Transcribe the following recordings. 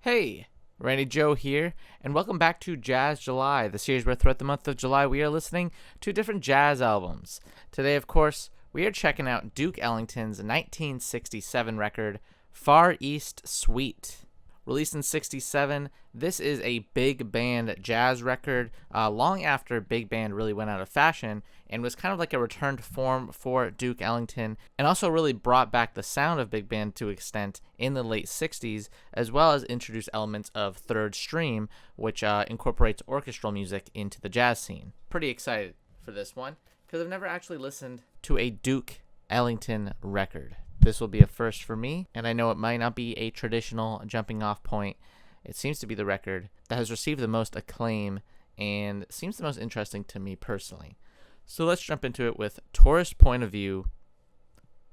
Hey, Randy Joe here, and welcome back to Jazz July, the series where throughout the month of July we are listening to different jazz albums. Today, of course, we are checking out Duke Ellington's 1967 record, Far East Suite. Released in 67, this is a big band jazz record long after big band really went out of fashion and was kind of like a return to form for Duke Ellington, and also really brought back the sound of big band to an extent in the late 60s, as well as introduced elements of third stream, which incorporates orchestral music into the jazz scene. Pretty excited for this one because I've never actually listened to a Duke Ellington record. This will be a first for me, and I know it might not be a traditional jumping off point. It seems to be the record that has received the most acclaim and seems the most interesting to me personally. So let's jump into it with Tourist Point of View.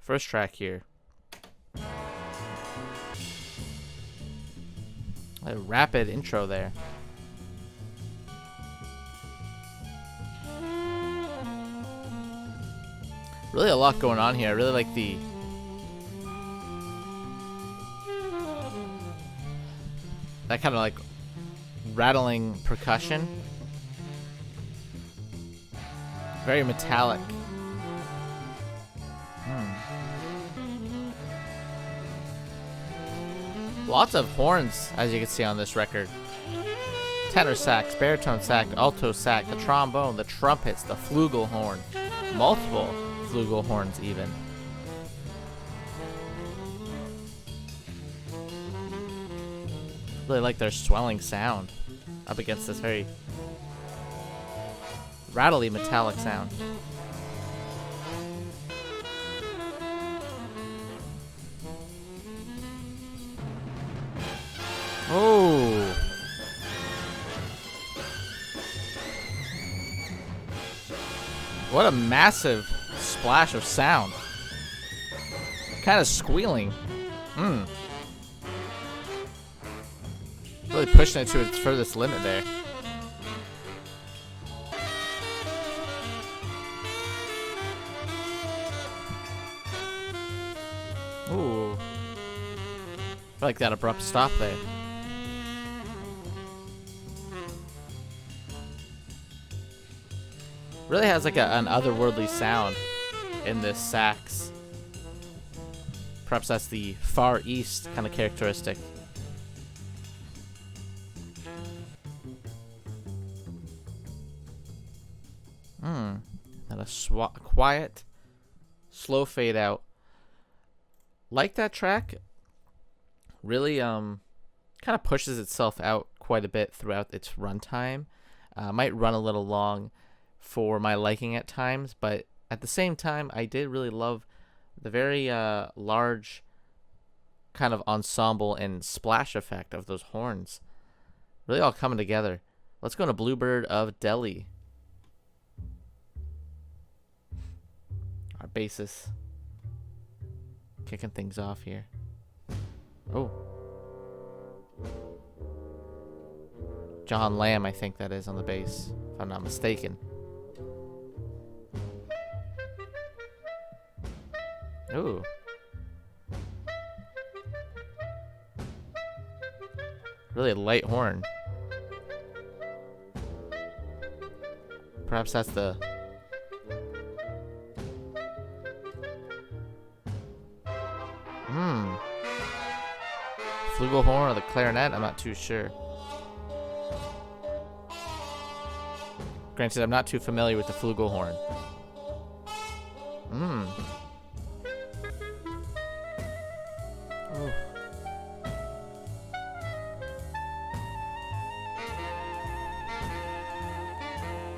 First track here. A rapid intro there. Really a lot going on here. I really like that kind of like rattling percussion. Very metallic. Lots of horns, as you can see on this record. Tenor sax, baritone sax, alto sax, the trombone, the trumpets, the flugelhorn. Multiple flugelhorns even. Really like their swelling sound up against this very rattly metallic sound. Oh, what a massive splash of sound. Kind of squealing. Really pushing it to its furthest limit there. Ooh. I like that abrupt stop there. Really has like an otherworldly sound in this sax. Perhaps that's the Far East kind of characteristic. And a quiet, slow fade out. Like that track. Really kind of pushes itself out quite a bit throughout its runtime. Might run a little long for my liking at times, but at the same time, I did really love the very large kind of ensemble and splash effect of those horns. Really all coming together. Let's go to Bluebird of Delhi. Our bassist kicking things off here. Oh. John Lamb, I think that is on the bass, if I'm not mistaken. Ooh. Really a light horn. Perhaps that's the... flugelhorn or the clarinet? I'm not too sure. Granted, I'm not too familiar with the flugelhorn. Oh.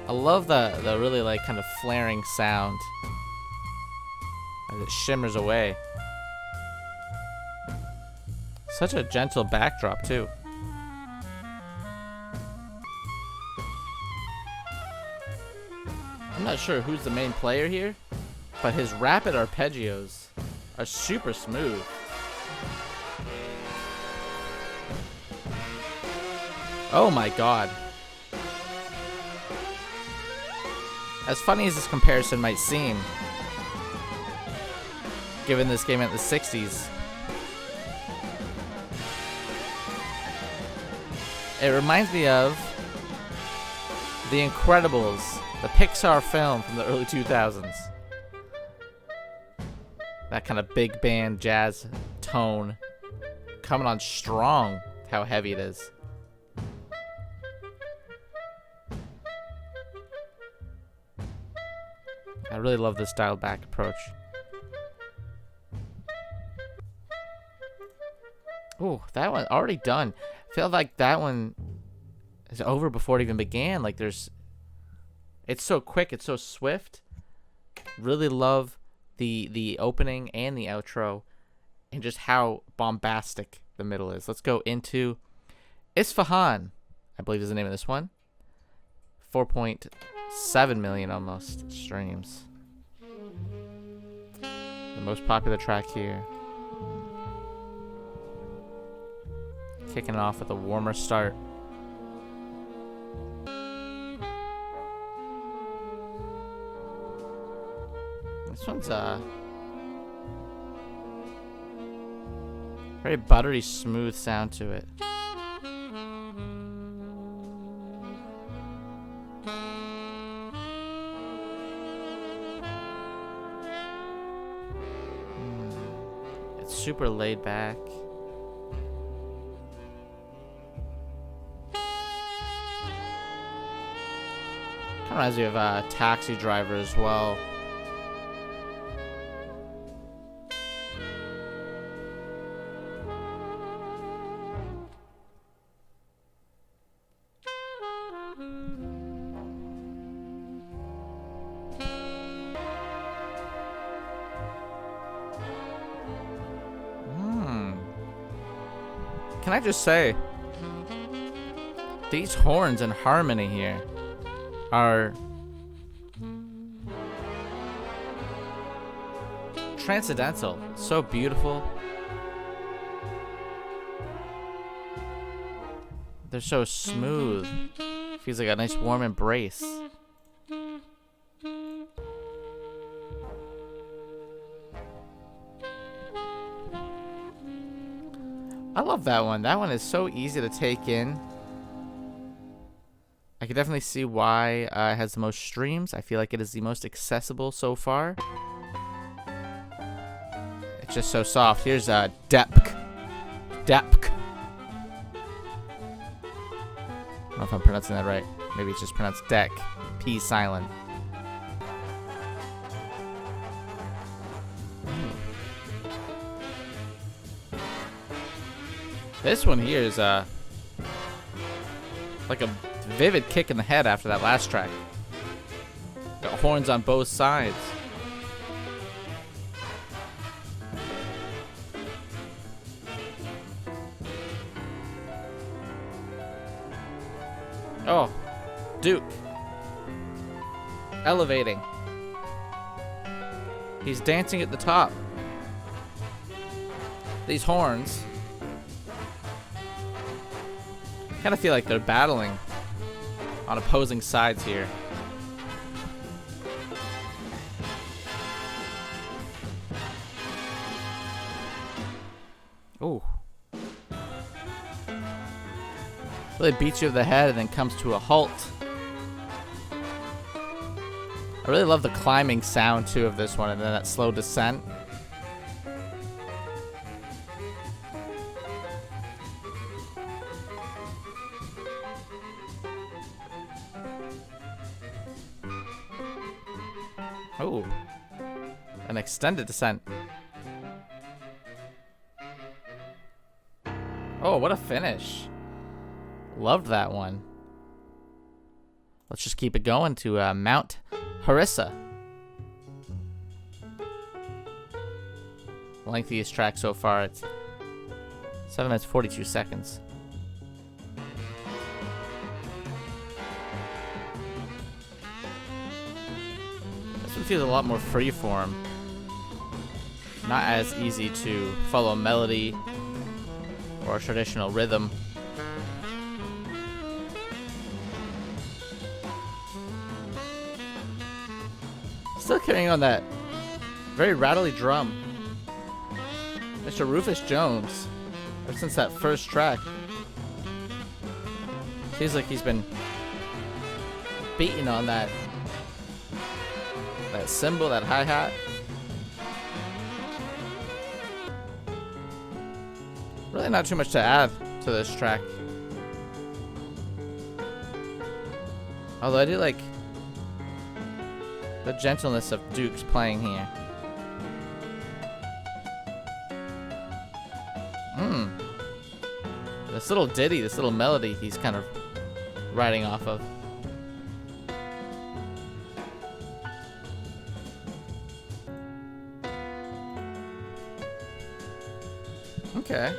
I love the really like kind of flaring sound as it shimmers away. Such a gentle backdrop too. I'm not sure who's the main player here, but his rapid arpeggios are super smooth. Oh my god. As funny as this comparison might seem, given this came out in the 60s, It reminds me of The Incredibles, the Pixar film from the early 2000s. That kind of big band jazz tone coming on strong, how heavy it is. I really love this dialed back approach. Oh, that one already done. I feel like that one is over before it even began. Like it's so quick, it's so swift. Really love the opening and the outro, and just how bombastic the middle is. Let's go into Isfahan, I believe is the name of this one. 4.7 million almost streams. The most popular track here. Kicking it off with a warmer start. This one's very buttery smooth sound to it. It's super laid back. Kind of reminds me of Taxi Driver as well. Can I just say, these horns and harmony here are transcendental, so beautiful. They're so smooth. Feels like a nice warm embrace. I love that one. That one is so easy to take in. I can definitely see why it has the most streams. I feel like it is the most accessible so far. It's just so soft. Here's Depk. Depk. I don't know if I'm pronouncing that right. Maybe it's just pronounced Deck. P silent. This one here is like a vivid kick in the head after that last track. Got horns on both sides. Oh, Duke. Elevating. He's dancing at the top. These horns kind of feel like they're battling on opposing sides here. Ooh. Really beats you over the head and then comes to a halt. I really love the climbing sound too of this one, and then that slow descent. Oh, an extended descent. Oh, what a finish. Loved that one. Let's just keep it going to Mount Harissa. Lengthiest track so far. It's 7 minutes 42 seconds. This one feels a lot more freeform. Not as easy to follow a melody or a traditional rhythm. Still carrying on that very rattly drum. Mr. Rufus Jones, ever since that first track. Seems like he's been beating on that cymbal, that hi-hat. Really not too much to add to this track. Although I do like the gentleness of Duke's playing here. This little ditty, this little melody he's kind of riding off of. Okay.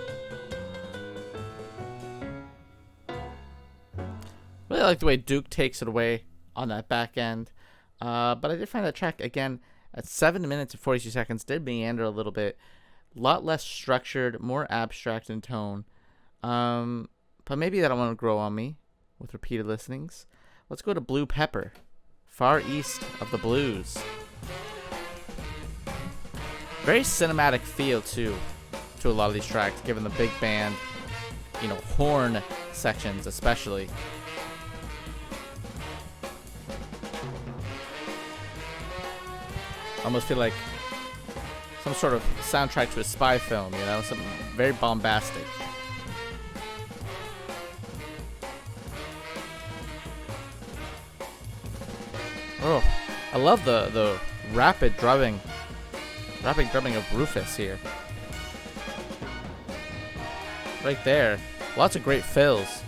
Really like the way Duke takes it away on that back end. But I did find that track, again, at 7 minutes and 42 seconds, did meander a little bit. A lot less structured, more abstract in tone. But maybe that'll want to grow on me with repeated listenings. Let's go to Blue Pepper, Far East of the Blues. Very cinematic feel, too, to a lot of these tracks, given the big band, horn sections especially. Almost feel like some sort of soundtrack to a spy film, something very bombastic. Oh, I love the rapid drumming of Rufus here. Right there. Lots of great fills.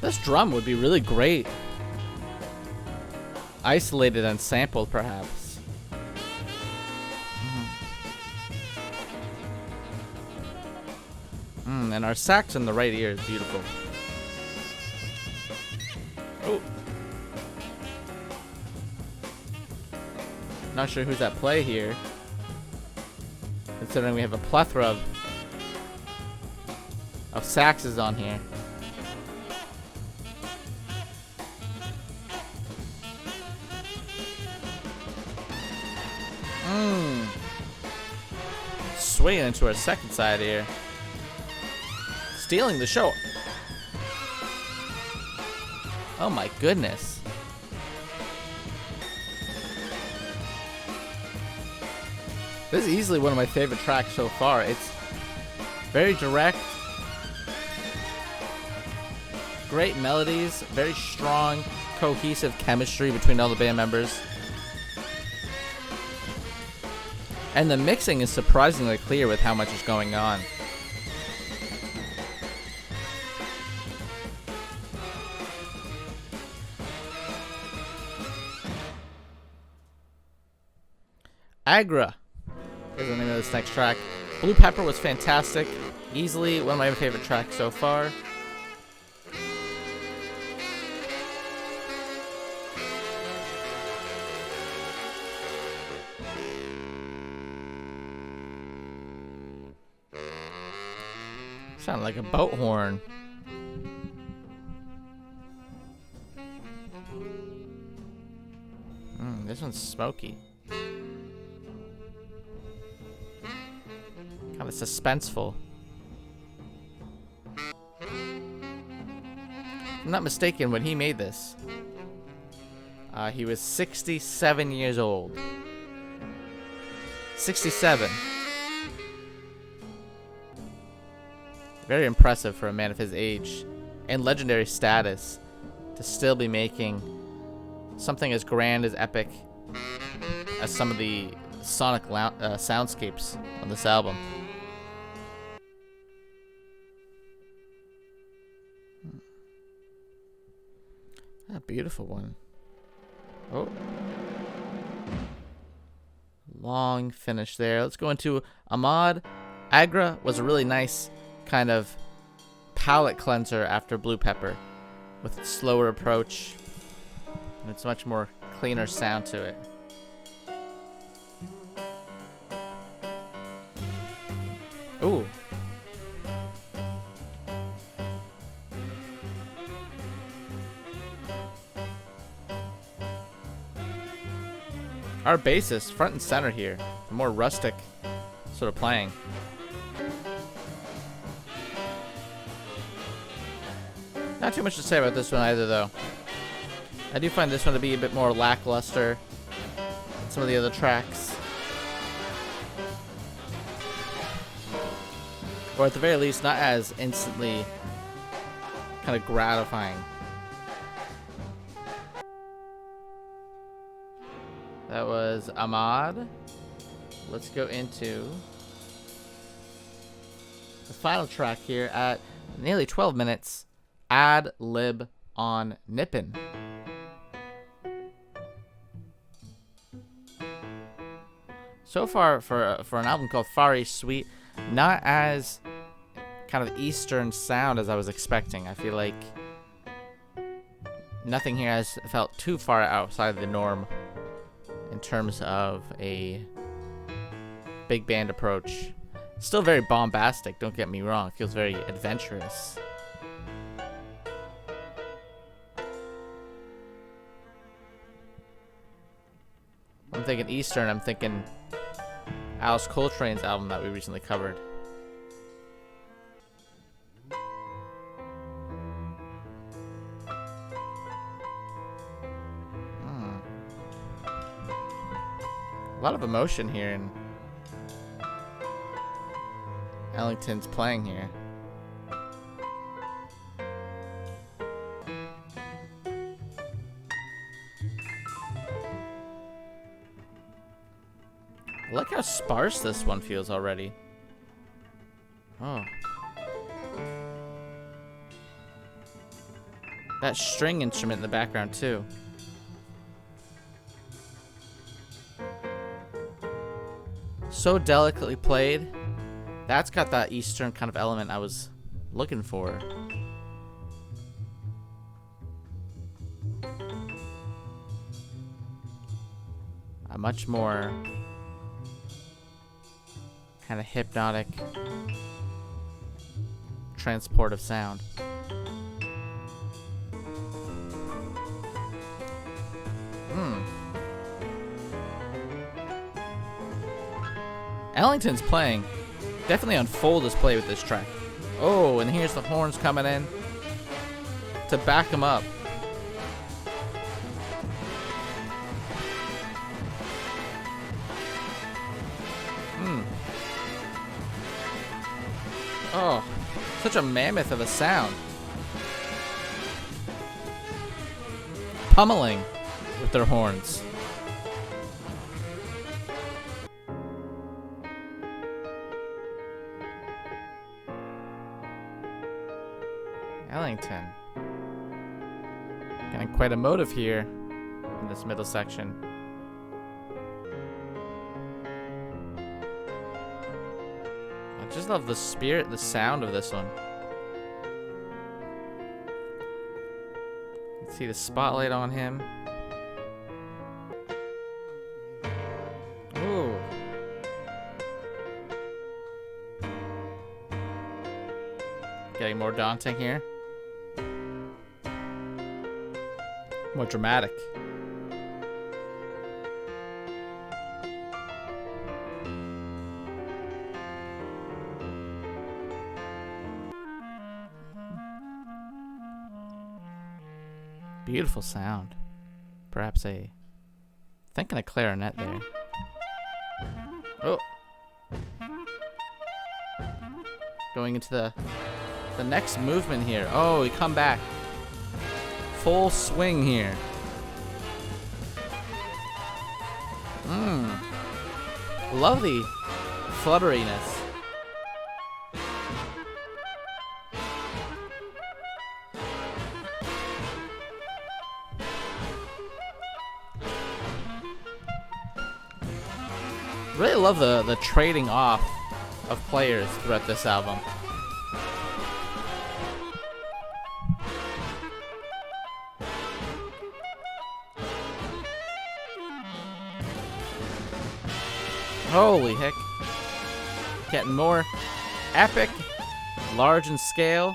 This drum would be really great isolated and sampled, perhaps. And our sax in the right ear is beautiful. Oh. Not sure who's at play here, considering we have a plethora of saxes on here. Swinging into our second side here. Stealing the show. Oh my goodness. This is easily one of my favorite tracks so far. It's very direct. Great melodies. Very strong, cohesive chemistry between all the band members. And the mixing is surprisingly clear with how much is going on. Agra is the name of this next track. Blue Pepper was fantastic. Easily one of my favorite tracks so far. Sound like a boat horn. This one's smoky. Kind of suspenseful. If I'm not mistaken, when he made this, he was 67 years old. 67. Very impressive for a man of his age and legendary status to still be making something as grand, as epic as some of the sonic soundscapes on this album. A beautiful one. Oh. Long finish there. Let's go into Ahmad. Agra was a really nice kind of palate cleanser after Blue Pepper with its slower approach and its much more cleaner sound to it. Ooh. Our bassist, front and center here, the more rustic sort of playing. Not too much to say about this one either, though. I do find this one to be a bit more lackluster than some of the other tracks. Or at the very least, not as instantly kind of gratifying. That was Ahmad. Let's go into the final track here at nearly 12 minutes. Ad Lib on Nippin'. So far, for an album called Far East Suite, not as kind of Eastern sound as I was expecting. I feel like nothing here has felt too far outside the norm in terms of a big band approach. Still very bombastic, don't get me wrong. It feels very adventurous. I'm thinking Eastern, I'm thinking Alice Coltrane's album that we recently covered. A lot of emotion here in Ellington's playing here. I like how sparse this one feels already. Oh. That string instrument in the background too. So delicately played. That's got that Eastern kind of element I was looking for. A much more kind of hypnotic, transportive sound. Ellington's playing definitely on full display with this track. Oh, and here's the horns coming in to back him up. Oh, such a mammoth of a sound. Pummeling with their horns. Ellington. Getting quite emotive here in this middle section. I just love the spirit, the sound of this one. You can see the spotlight on him. Ooh. Getting more daunting here. More dramatic. Beautiful sound. Perhaps thinking a clarinet there. Oh. Going into the next movement here. Oh, we come back. Full swing here. Lovely flutteriness. Really love the trading off of players throughout this album. Holy heck. Getting more epic, large in scale.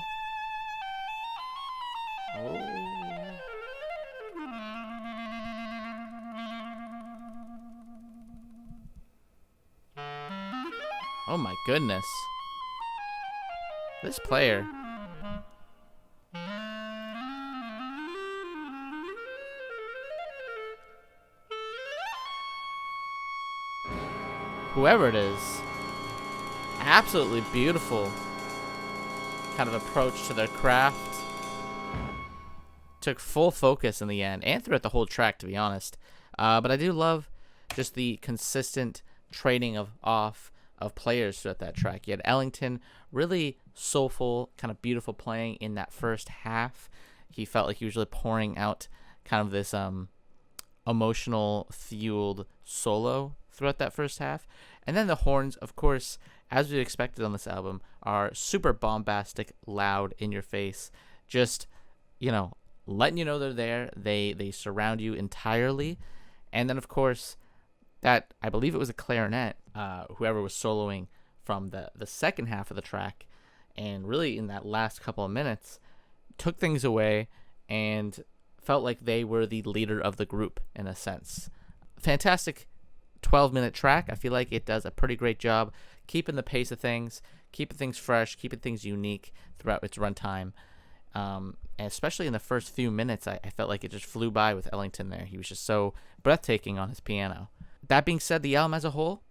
Oh my goodness. This player. whoever it is. Absolutely beautiful kind of approach to their craft. Took full focus in the end and throughout the whole track, to be honest. But I do love just the consistent trading of players throughout that track. You had Ellington, really soulful, kind of beautiful playing in that first half. He felt like he was really pouring out kind of this emotional fueled solo throughout that first half. And then the horns, of course, as we expected on this album, are super bombastic, loud, in your face, just, letting you know they're there. They surround you entirely. And then, of course, that, I believe it was a clarinet, whoever was soloing from the second half of the track, and really in that last couple of minutes, took things away and felt like they were the leader of the group in a sense. Fantastic 12-minute track. I feel like it does a pretty great job keeping the pace of things, keeping things fresh, keeping things unique throughout its runtime. And especially in the first few minutes, I felt like it just flew by with Ellington there. He was just so breathtaking on his piano. That being said, the album as a whole,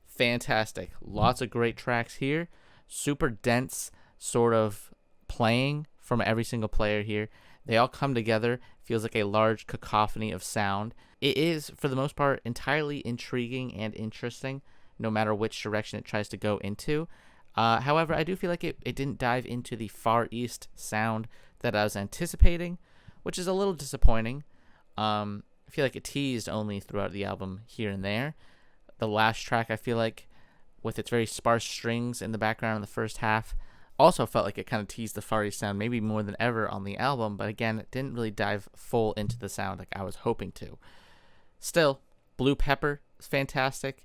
fantastic. Lots of great tracks here. Super dense sort of playing from every single player here. They all come together. Feels like a large cacophony of sound. It is, for the most part, entirely intriguing and interesting, no matter which direction it tries to go into. However, I do feel like it didn't dive into the Far East sound that I was anticipating, which is a little disappointing. I feel like it teased only throughout the album here and there. The last track, I feel like, with its very sparse strings in the background in the first half, also felt like it kind of teased the Far East sound maybe more than ever on the album, but again, it didn't really dive full into the sound like I was hoping to. Still, Blue Pepper is fantastic.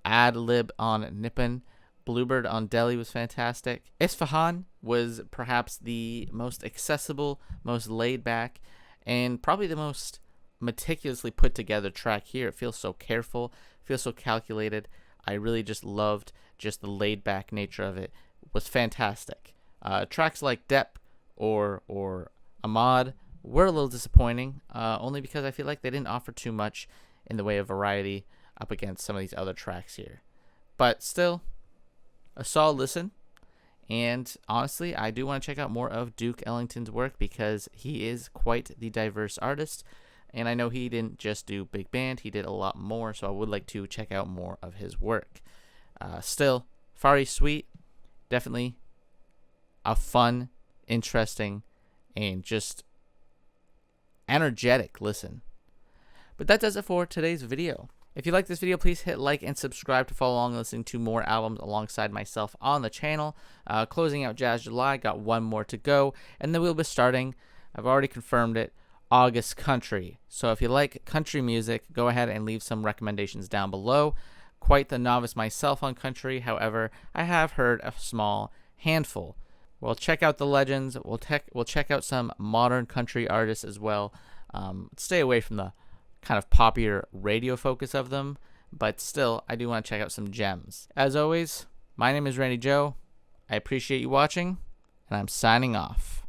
Ad Lib on Nippon. Bluebird on Delhi was fantastic. Isfahan was perhaps the most accessible, most laid back, and probably the most meticulously put together track here. It feels so careful, feels so calculated. I really just loved just the laid back nature of it. It was fantastic. Tracks like Dep or Ahmad were a little disappointing, only because I feel like they didn't offer too much in the way of variety up against some of these other tracks here. But still, a solid listen. And honestly, I do want to check out more of Duke Ellington's work because he is quite the diverse artist. And I know he didn't just do big band, he did a lot more, so I would like to check out more of his work. Still, Far East Suite, definitely a fun, interesting, and just energetic listen. But that does it for today's video. If you like this video, please hit like and subscribe to follow along and listen to more albums alongside myself on the channel. Closing out Jazz July, got one more to go, and then we'll be starting, I've already confirmed it, August Country. So if you like country music, go ahead and leave some recommendations down below. Quite the novice myself on country, however, I have heard a small handful. We'll check out the legends, we'll check out some modern country artists as well. Stay away from the kind of popular radio focus of them, but still, I do want to check out some gems. As always, my name is Randy Joe. I appreciate you watching, and I'm signing off.